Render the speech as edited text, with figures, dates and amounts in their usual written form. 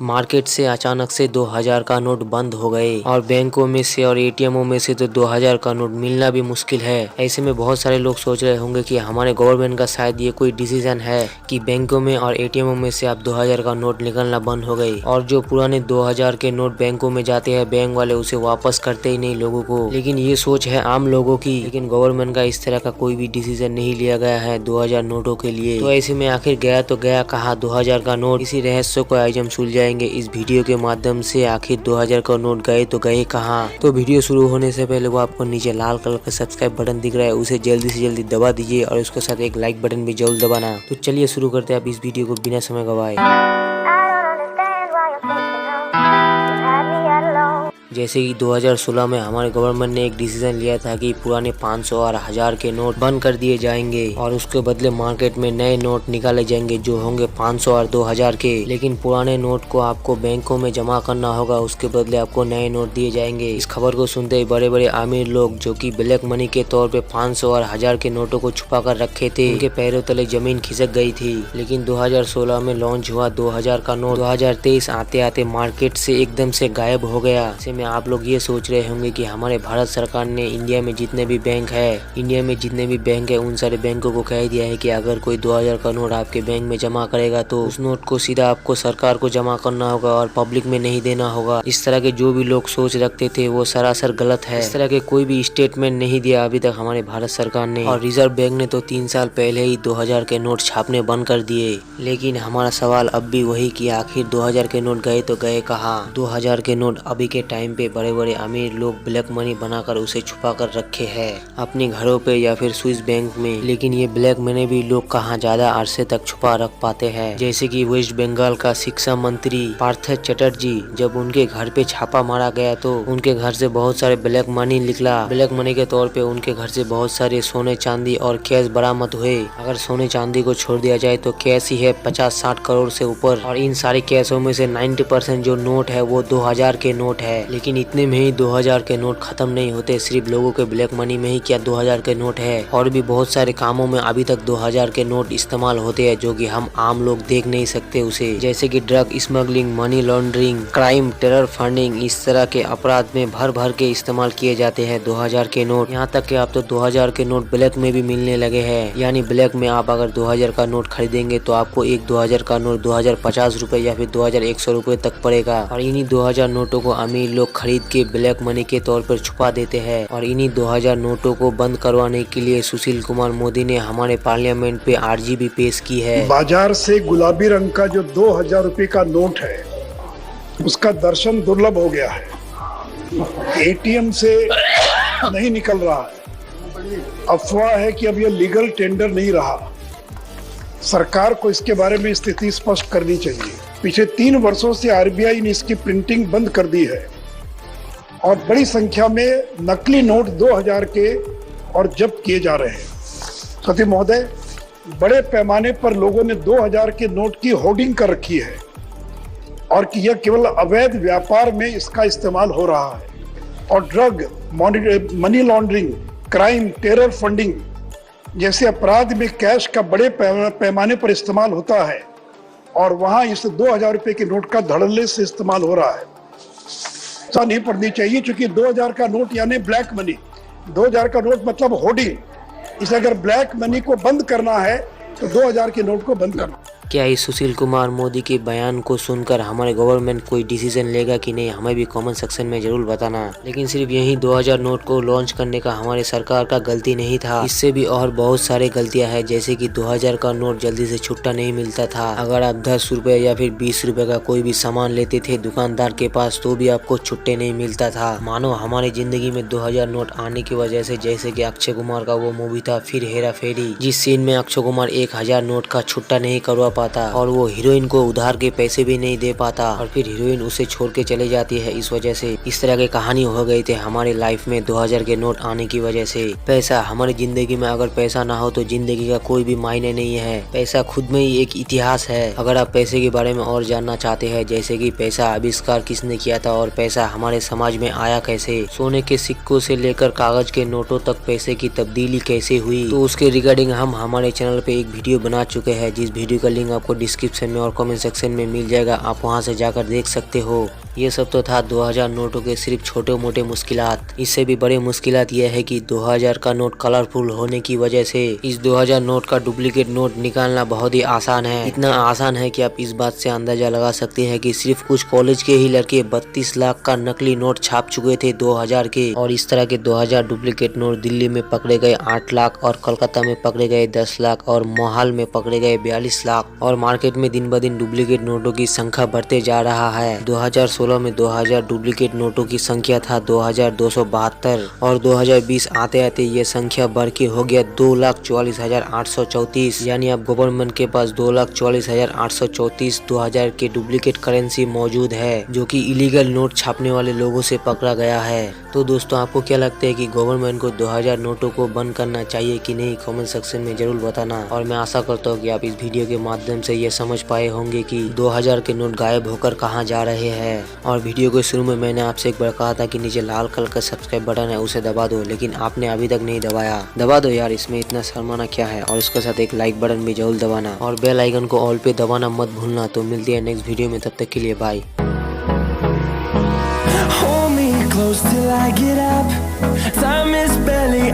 Market से अचानक से 2000 का नोट बंद हो गए और बैंकों में से और एटीएमओ में से तो 2000 का नोट मिलना भी मुश्किल है। ऐसे में बहुत सारे लोग सोच रहे होंगे कि हमारे गवर्नमेंट का शायद ये कोई डिसीजन है कि बैंकों में और एटीएमओ में से अब 2000 का नोट निकलना बंद हो गई और जो पुराने 2000 के नोट बैंकों में जाते हैं बैंक वाले उसे वापस करते ही नहीं लोगों को। लेकिन ये सोच है आम लोगों की, लेकिन गवर्नमेंट का इस तरह का कोई भी डिसीजन नहीं लिया गया है 2000 नोटों के लिए। तो ऐसे में आखिर गया तो गया कहाँ 2000 का नोट? इसी रहस्य को आज हम सुलझाएंगे इस वीडियो के माध्यम से। आखिर 2000 का नोट गए तो गए कहाँ? तो वीडियो शुरू होने से पहले वो आपको नीचे लाल कलर का सब्सक्राइब बटन दिख रहा है, उसे जल्दी से जल्दी दबा दीजिए और उसके साथ एक लाइक बटन भी जरूर दबाना। तो चलिए शुरू करते हैं आप इस वीडियो को बिना समय गवाए। जैसे कि 2016 में हमारे गवर्नमेंट ने एक डिसीजन लिया था कि पुराने 500 और 1000 के नोट बंद कर दिए जाएंगे और उसके बदले मार्केट में नए नोट निकाले जाएंगे जो होंगे 500 और 2000 के। लेकिन पुराने नोट को आपको बैंकों में जमा करना होगा, उसके बदले आपको नए नोट दिए जाएंगे। इस खबर को सुनते ही बड़े बड़े अमीर लोग जो कि ब्लैक मनी के तौर पे 500 और 1000 के नोटों को छुपा कर रखे थे, उनके पैरों तले जमीन खिसक गई थी। लेकिन 2016 में लॉन्च हुआ 2000 का नोट 2023 आते आते मार्केट से एकदम से गायब हो गया। आप लोग ये सोच रहे होंगे कि हमारे भारत सरकार ने इंडिया में जितने भी बैंक है उन सारे बैंकों को कह दिया है कि अगर कोई 2000 का नोट आपके बैंक में जमा करेगा तो उस नोट को सीधा आपको सरकार को जमा करना होगा और पब्लिक में नहीं देना होगा। इस तरह के जो भी लोग सोच रखते थे वो सरासर गलत है। इस तरह के कोई भी स्टेटमेंट नहीं दिया अभी तक हमारे भारत सरकार ने, और रिजर्व बैंक ने तो 3 साल पहले ही 2000 के नोट छापने बंद कर दिए। लेकिन हमारा सवाल अब भी वही कि आखिर 2000 के नोट गए तो गए कहाँ? 2000 के नोट अभी के टाइम पे बड़े बड़े अमीर लोग ब्लैक मनी बनाकर उसे छुपा कर रखे हैं अपने घरों पे या फिर स्विस बैंक में। लेकिन ये ब्लैक मनी भी लोग कहाँ ज्यादा अरसे तक छुपा रख पाते हैं। जैसे कि वेस्ट बंगाल का शिक्षा मंत्री पार्थ चटर्जी, जब उनके घर पे छापा मारा गया तो उनके घर से बहुत सारे ब्लैक मनी निकला। ब्लैक मनी के तौर पे उनके घर से बहुत सारे सोने चांदी और कैश बरामद हुए। अगर सोने चांदी को छोड़ दिया जाए तो कैश ही है 50-60 करोड़ से ऊपर, और इन सारे कैशों में से 90% जो नोट है वो 2000 के नोट है। लेकिन इतने में ही 2000 के नोट खत्म नहीं होते सिर्फ लोगों के ब्लैक मनी में ही क्या 2000 के नोट है, और भी बहुत सारे कामों में अभी तक 2000 के नोट इस्तेमाल होते हैं जो कि हम आम लोग देख नहीं सकते उसे। जैसे कि drug smuggling, money laundering, crime, terror funding, इस तरह के अपराध में भर भर के इस्तेमाल किए जाते हैं 2000 के नोट। यहाँ तक कि आप तो 2000 के नोट ब्लैक में भी मिलने लगे हैं। यानी ब्लैक में आप अगर 2000 का नोट खरीदेंगे तो आपको एक 2000 का नोट 2050 रुपए या फिर 2100 रुपए तक पड़ेगा। और इन्हीं 2000 नोटों को अमीर लोग खरीद के ब्लैक मनी के तौर पर छुपा देते हैं। और इन्हीं 2000 नोटों को बंद करवाने के लिए सुशील कुमार मोदी ने हमारे पार्लियामेंट पे अर्जी भी पेश की है। बाजार से गुलाबी रंग का जो 2000 रुपए का नोट है उसका दर्शन दुर्लभ हो गया है। एटीएम से नहीं निकल रहा है। अफवाह है कि अब यह लीगल टेंडर नहीं रहा। सरकार को इसके बारे में स्थिति स्पष्ट करनी चाहिए। पिछले 3 वर्षों से आरबीआई ने इसकी प्रिंटिंग बंद कर दी है और बड़ी संख्या में नकली नोट 2000 के और जब्त किए जा रहे हैं। सती महोदय, बड़े पैमाने पर लोगों ने 2000 के नोट की होर्डिंग कर रखी है और कि यह केवल अवैध व्यापार में इसका इस्तेमाल हो रहा है। और drug, money laundering, crime, terror funding जैसे अपराध में कैश का बड़े पैमाने पर इस्तेमाल होता है और वहां इस 2000 रुपए के नोट का धड़ल्ले से इस्तेमाल हो रहा है। ऐसा नहीं पड़नी चाहिए क्योंकि 2000 का नोट यानी ब्लैक मनी, 2000 का नोट मतलब होर्डिंग। इसे अगर ब्लैक मनी को बंद करना है तो 2000 के नोट को बंद करना। क्या इस सुशील कुमार मोदी के बयान को सुनकर हमारे गवर्नमेंट कोई डिसीजन लेगा कि नहीं, हमें भी कमेंट सेक्शन में जरूर बताना। लेकिन सिर्फ यही 2000 नोट को लॉन्च करने का हमारे सरकार का गलती नहीं था, इससे भी और बहुत सारे गलतियां हैं। जैसे कि 2000 का नोट जल्दी से छुट्टा नहीं मिलता था। अगर आप 10 रुपए या फिर 20 रुपए का कोई भी सामान लेते थे दुकानदार के पास तो भी आपको छुट्टे नहीं मिलता था। मानो हमारी जिंदगी में 2000 नोट आने की वजह से, जैसे कि अक्षय कुमार का वो मूवी था फिर हेरा फेरी, जिस सीन में अक्षय कुमार 1000 नोट का छुट्टा नहीं करवा पाता और वो हीरोइन को उधार के पैसे भी नहीं दे पाता और फिर हीरोइन उसे छोड़ के चले जाती है। इस वजह से इस तरह के कहानी हो गई थे हमारे लाइफ में 2000 के नोट आने की वजह से। पैसा हमारी जिंदगी में, अगर पैसा ना हो तो जिंदगी का कोई भी मायने नहीं है। पैसा खुद में ही एक इतिहास है। अगर आप पैसे के बारे में और जानना चाहते हैं, जैसे कि पैसा आविष्कार किसने किया था और पैसा हमारे समाज में आया कैसे, सोने के सिक्कों से लेकर कागज के नोटों तक पैसे की तब्दीली कैसे हुई, तो उसके रिगार्डिंग हम हमारे चैनल पे एक वीडियो बना चुके हैं जिस वीडियो का लिंक लिंक आपको डिस्क्रिप्शन में और कमेंट सेक्शन में मिल जाएगा, आप वहां से जाकर देख सकते हो। ये सब तो था 2000 नोटों के सिर्फ छोटे मोटे मुश्किलात। इससे भी बड़े मुश्किलात यह है कि 2000 का नोट कलरफुल होने की वजह से इस 2000 नोट का डुप्लीकेट नोट निकालना बहुत ही आसान है। इतना आसान है कि आप इस बात से अंदाजा लगा सकते हैं कि सिर्फ कुछ कॉलेज के ही लड़के 32 लाख का नकली नोट छाप चुके थे 2000 के। और इस तरह के 2000 डुप्लीकेट नोट दिल्ली में पकड़े गए 8 लाख और कोलकाता में पकड़े गए 10 लाख और मोहाल में पकड़े गए 42 लाख। और मार्केट में दिन ब दिन डुप्लीकेट नोटों की संख्या बढ़ते जा रहा है। 2016 में 2000 डुप्लीकेट नोटों की संख्या था 2272 और 2020 आते आते ये संख्या बढ़ के हो गया 2,44,834। यानी अब गवर्नमेंट के पास 2,44,834 2000 के डुप्लीकेट करेंसी मौजूद है, जो कि इलीगल नोट छापने वाले लोगों से पकड़ा गया है। तो दोस्तों, आपको क्या लगता है कि गवर्नमेंट को 2000 नोटों को बंद करना चाहिए कि नहीं? कमेंट सेक्शन में जरूर बताना। और मैं आशा करता हूँ कि आप इस वीडियो के माध्यम से ये समझ पाए होंगे कि 2000 के नोट गायब होकर कहाँ जा रहे हैं। और वीडियो के शुरू में मैंने आपसे एक बार कहा था कि नीचे लाल कलर का सब्सक्राइब बटन है, उसे दबा दो, लेकिन आपने अभी तक नहीं दबाया। दबा दो यार, इसमें इतना शर्माना क्या है। और इसके साथ एक लाइक बटन भी जरूर दबाना और बेल आइकन को ऑल पे दबाना मत भूलना। तो मिलती है नेक्स्ट वीडियो में, तब तक के लिए bye. Hold me close till I get up. Time is barely